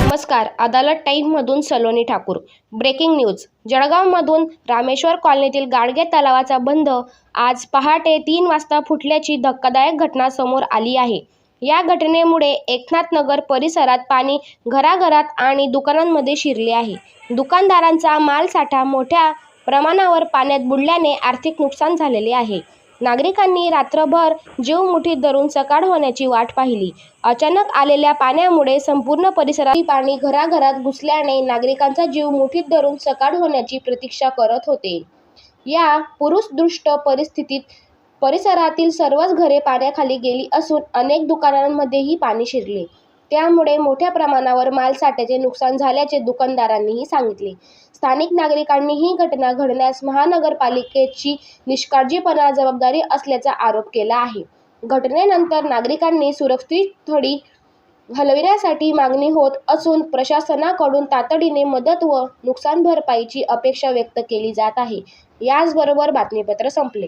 नमस्कार. अदालत टाईममधून सलोनी ठाकूर. Breaking news. जळगावमधून रामेश्वर कॉलनीतील गाडगे तलावाचा बंध आज पहाटे 3 वाजता फुटल्याची धक्कादायक घटना समोर आली आहे. या घटनेमुळे एकनाथनगर परिसरात पाणी घराघरात आणि दुकानांमध्ये शिरले आहे. दुकानदारांचा मालसाठा मोठ्या प्रमाणावर पाण्यात बुडल्याने आर्थिक नुकसान झालेले आहे. नागरिकांनी रात्रभर जीव मुठीत धरून सकाळ होण्याची वाट पाहिली. अचानक आलेल्या पाण्यामुळे संपूर्ण परिसरात पाणी घराघरात घुसल्याने नागरिकांचा जीव मुठीत धरून सकाळ होण्याची प्रतीक्षा करत होते. या पूरसदृश परिस्थितीत परिसरातील सर्वच घरे पाण्याखाली गेली असून अनेक दुकानांमध्येही पाणी शिरले. त्यामुळे मोठ्या प्रमाणावर मालसाठ्याचे नुकसान झाल्याचे दुकानदारांनीही सांगितले. स्थानिक नागरिकांनी ही घटना घडण्यास महानगरपालिकेची निष्काळजीपणा जबाबदारी असल्याचा आरोप केला आहे. घटनेनंतर नागरिकांनी सुरक्षित स्थळी हलविण्यासाठी मागणी होत असून प्रशासनाकडून तातडीने मदत व नुकसान भरपाईची अपेक्षा व्यक्त केली जात आहे. याचबरोबर बातमीपत्र संपले.